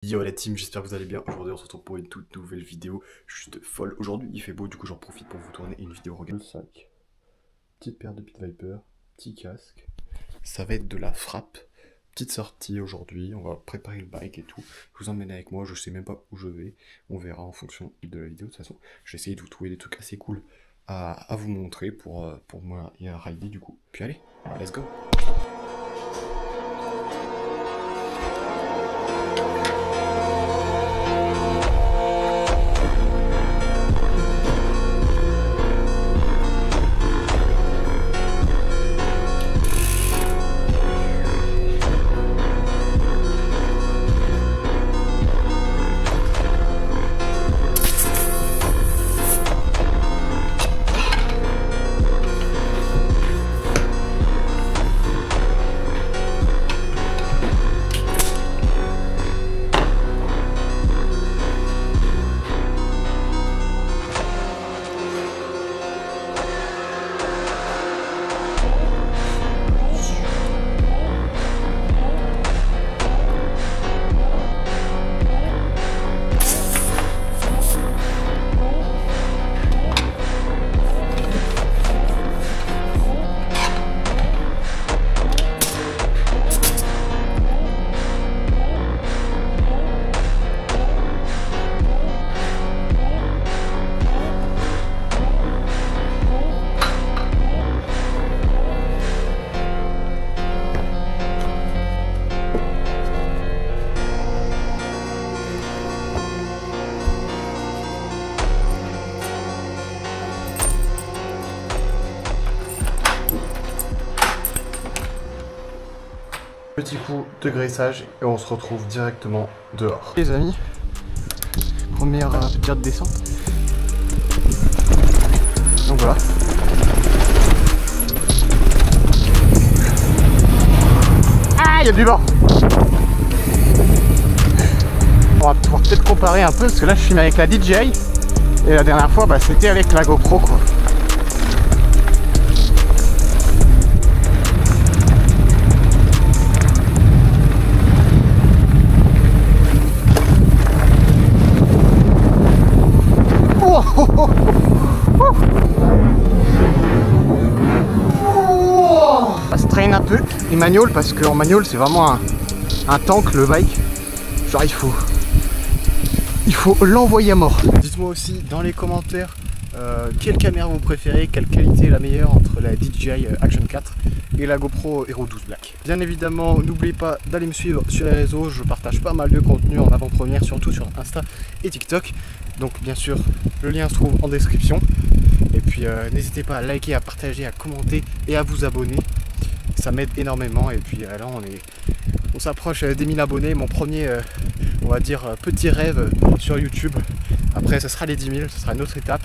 Yo la team, j'espère que vous allez bien. Aujourd'hui on se retrouve pour une toute nouvelle vidéo juste folle. Aujourd'hui il fait beau, du coup j'en profite pour vous tourner une vidéo. Regardez le sac, petite paire de Pit Viper, petit casque. Ça va être de la frappe. Petite sortie aujourd'hui, on va préparer le bike et tout. Je vous emmène avec moi, je sais même pas où je vais. On verra en fonction de la vidéo. De toute façon, j'ai essayé de vous trouver des trucs assez cool à vous montrer pour moi et à rider du coup. Puis allez, let's go. Petit coup de graissage et on se retrouve directement dehors. Les amis, première petite descente. Donc voilà. Ah, il y a du vent. On va pouvoir peut-être comparer un peu parce que là je filme avec la DJI et la dernière fois c'était avec la GoPro quoi. Ça se traîne un peu les magnoles parce qu'en manual c'est vraiment un tank le bike. Genre il faut l'envoyer à mort. Dites-moi aussi dans les commentaires quelle caméra vous préférez, quelle qualité est la meilleure entre la DJI Action 4 et la GoPro Hero 12 Black. Bien évidemment, n'oubliez pas d'aller me suivre sur les réseaux, je partage pas mal de contenu en avant-première, surtout sur Insta et TikTok. Donc bien sûr, le lien se trouve en description. Et puis n'hésitez pas à liker, à partager, à commenter et à vous abonner. Ça m'aide énormément. Et puis là, on s'approche des 1000 abonnés. Mon premier, on va dire, petit rêve sur YouTube. Après, ça sera les 10 000, ce sera une autre étape.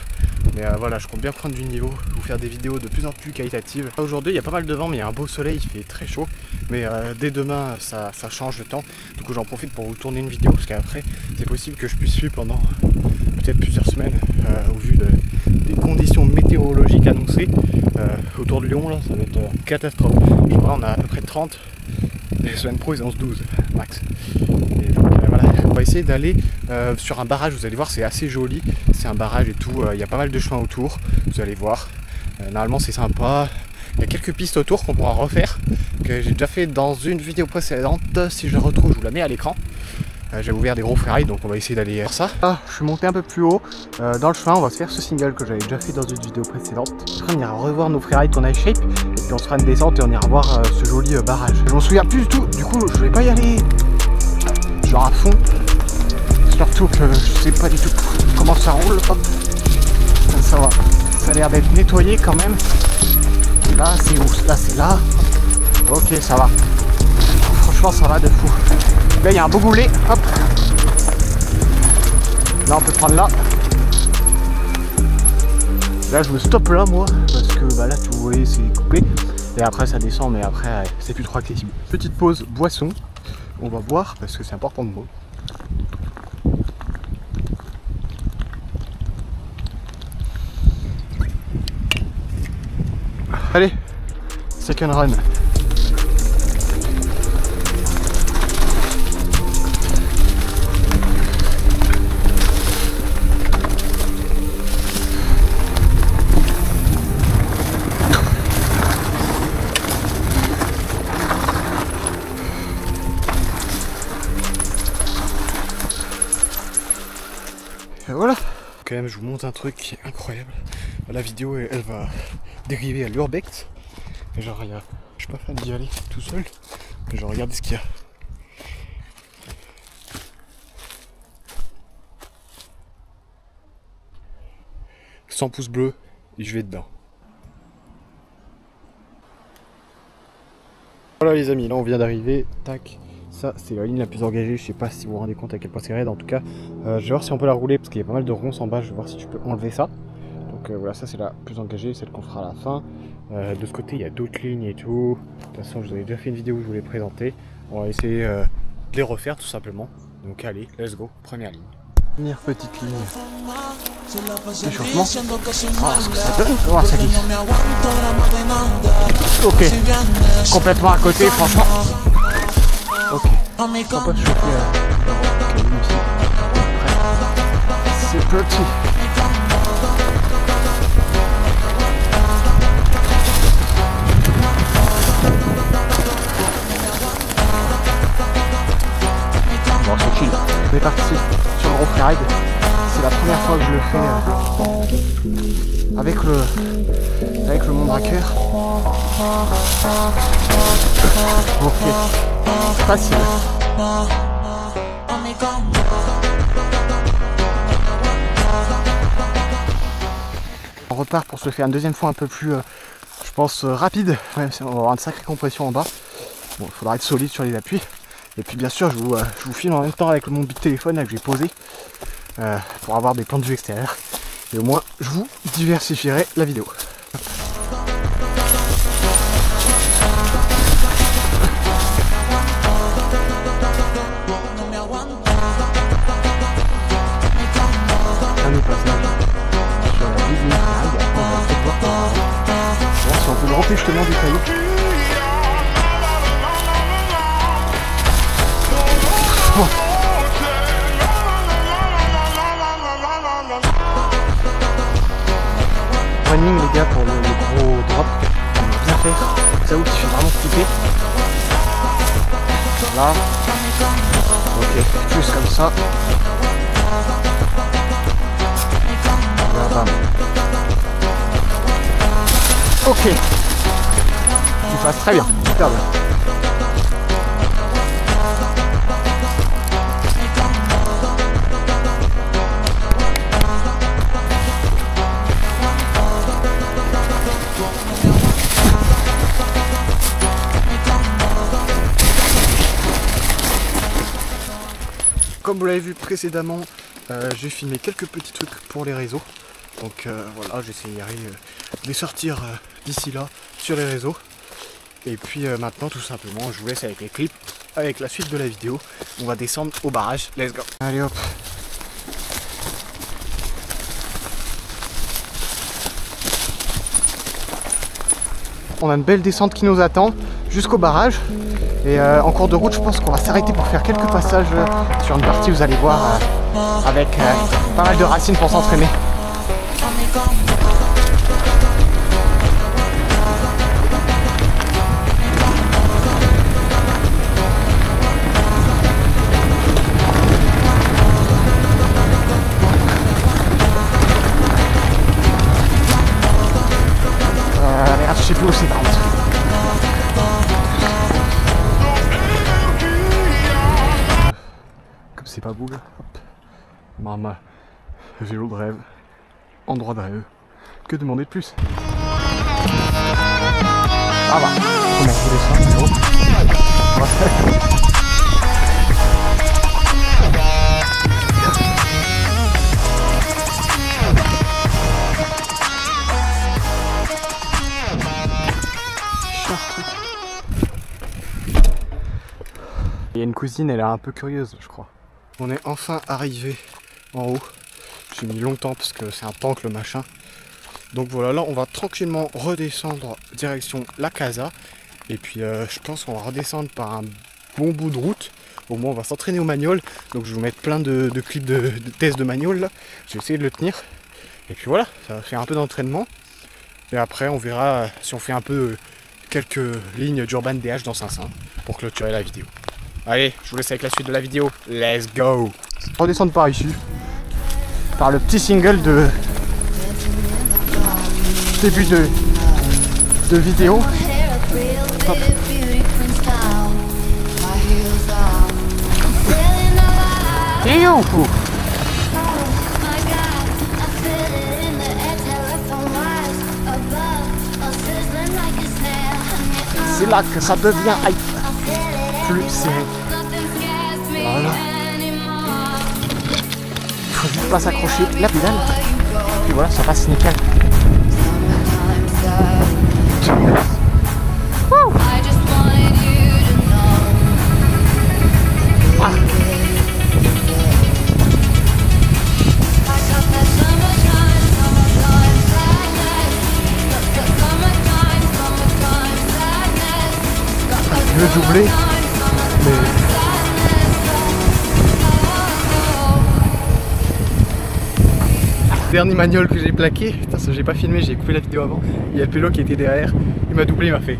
Mais voilà, je compte bien prendre du niveau, vous faire des vidéos de plus en plus qualitatives. Aujourd'hui, il y a pas mal de vent, mais il y a un beau soleil, il fait très chaud. Mais dès demain, ça change le temps. Du coup, j'en profite pour vous tourner une vidéo, parce qu'après, c'est possible que je puisse suivre pendant peut-être plusieurs semaines, au vu des conditions météorologiques annoncées. Autour de Lyon, là, ça va être catastrophe. Je crois on a à peu près 30. Les semaines pro, ils ont 12 max. Et donc voilà, on va essayer d'aller sur un barrage. Vous allez voir, c'est assez joli. C'est un barrage et tout. Il y a pas mal de chemins autour. Vous allez voir. Normalement, c'est sympa. Il y a quelques pistes autour qu'on pourra refaire, que j'ai déjà fait dans une vidéo précédente. Si je la retrouve, je vous la mets à l'écran. J'ai ouvert des gros freerides, donc on va essayer d'aller faire ça. Ah, je suis monté un peu plus haut. Dans le chemin, on va se faire ce single que j'avais déjà fait dans une vidéo précédente. Après, on ira revoir nos freerides qu'on a shape. Et puis on se fera une descente et on ira voir ce joli barrage. Je m'en souviens plus du tout. Du coup, je vais pas y aller genre à fond. Surtout que je sais pas du tout comment ça roule. Hop. Ça va. Ça a l'air d'être nettoyé quand même. Là, c'est où? Là, c'est là. Ok, ça va. Franchement, ça va de fou. Là, il y a un beau goulet. Hop. Là, on peut prendre là. Là, je me stoppe là, moi. Parce que là, vous voyez, c'est coupé. Et après, ça descend. Mais après, c'est plus trop accessible. Petite pause boisson. On va boire parce que c'est important de boire. Allez, second run. voilà. Quand même, je vous montre un truc qui est incroyable. La vidéo, elle va dériver à l'urbex. Genre, je suis pas fan d'y aller tout seul. Mais genre, regardez ce qu'il y a. 100 pouces bleus et je vais dedans. Voilà les amis, là on vient d'arriver. Tac. Ça, c'est la ligne la plus engagée. Je sais pas si vous vous rendez compte à quel point c'est raide. En tout cas, je vais voir si on peut la rouler parce qu'il y a pas mal de ronces en bas. Je vais voir si je peux enlever ça. Donc voilà, ça c'est la plus engagée, celle qu'on fera à la fin. De ce côté, il y a d'autres lignes et tout. De toute façon, je vous avais déjà fait une vidéo où je vous les présentais. On va essayer de les refaire tout simplement. Donc allez, let's go, première ligne. Première petite ligne. Échauffement. Ah, ce que ça donne, on va voir ça glisse. Ok. Complètement à côté, franchement. Ok. On va pas chauffer c'est petit. Bon, c'est chill. On est parti sur le gros freeride. C'est la première fois que je le fais avec le Mondraker. Ok. Facile. On repart pour se le faire une deuxième fois un peu plus, je pense, rapide. Ouais, on va avoir une sacrée compression en bas. Bon, il faudra être solide sur les appuis. Et puis bien sûr, je vous filme en même temps avec mon big téléphone là, que j'ai posé pour avoir des plans de vue extérieurs. Et au moins, je vous diversifierai la vidéo. Un autre passage sur la ligne. On va voir si on peut le remplir justement du caillou. Bon. Running les gars pour le gros drop, on va bien faire. Ça où qui fait vraiment flipper. Là. Ok, juste comme ça. Là, bam. Ok. Tu passes très bien, super bien. Comme vous l'avez vu précédemment, j'ai filmé quelques petits trucs pour les réseaux. Donc voilà, j'essaierai de les sortir d'ici là sur les réseaux. Et puis maintenant, tout simplement, je vous laisse avec les clips, avec la suite de la vidéo. On va descendre au barrage. Let's go. Allez hop. On a une belle descente qui nous attend jusqu'au barrage. Et en cours de route, je pense qu'on va s'arrêter pour faire quelques passages sur une partie, vous allez voir, avec pas mal de racines pour s'entraîner. Merde, je sais plus où c'est par contre. C'est pas boule. Hop. Mama, vélo de rêve, endroit de rêve. Que demander de plus? Ah bah, comment vous descendre? Il y a une cousine, elle est un peu curieuse, je crois. On est enfin arrivé en haut. J'ai mis longtemps parce que c'est un tank le machin. Donc voilà, là on va tranquillement redescendre direction la casa. Et puis je pense qu'on va redescendre par un bon bout de route. Au moins on va s'entraîner au manual. Donc je vais vous mettre plein de clips de tests de manual là. Je vais essayer de le tenir. Et puis voilà, ça va faire un peu d'entraînement. Et après on verra si on fait un peu quelques lignes d'Urban DH dans Saint-Saint pour clôturer la vidéo. Allez, je vous laisse avec la suite de la vidéo. Let's go! Redescendre par ici. par le petit single de début de vidéo. Hop. Et on court. C'est là que ça devient hype. Plus serré. Voilà. Il faut juste pas s'accrocher la pédale. Et voilà, ça passe nickel. Ah. Je veux doubler, mais... Dernier manual que j'ai plaqué, putain ça j'ai pas filmé, j'ai coupé la vidéo avant. Il y a le pélo qui était derrière, il m'a doublé, il m'a fait.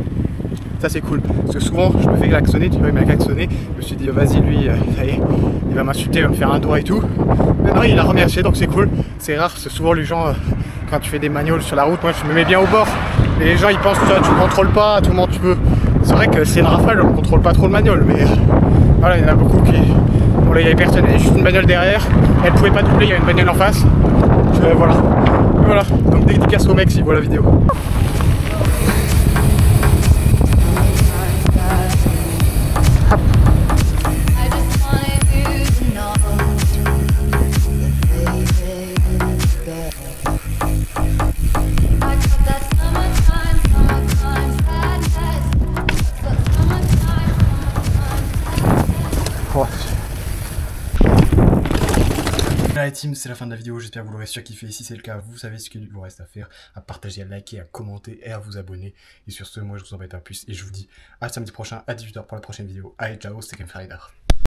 Ça c'est cool, parce que souvent je me fais klaxonner, tu vois, il m'a klaxonné. Je me suis dit, oh, vas-y lui, ça y est, il va m'insulter, il va me faire un doigt et tout. Mais non, il a remercié, donc c'est cool. C'est rare, c'est souvent les gens, quand tu fais des manuals sur la route, moi je me mets bien au bord. Et les gens ils pensent que tu contrôles pas à tout moment tu peux. C'est vrai que c'est une rafale, on contrôle pas trop le manual, mais voilà, il y en a beaucoup qui... Bon là il y avait personne, il y avait juste une bagnole derrière, elle pouvait pas doubler, il y a une bagnole en face. Voilà. Voilà, donc dédicace au mec s'il voit la vidéo. Hop. Oh. La team, c'est la fin de la vidéo, j'espère que vous l'aurez surkiffé. Si c'est le cas, vous savez ce qu'il vous reste à faire, à partager, à liker, à commenter et à vous abonner. Et sur ce, moi je vous embête un plus et je vous dis à samedi prochain à 18h pour la prochaine vidéo. Allez, ciao, c'était Ken Faridar.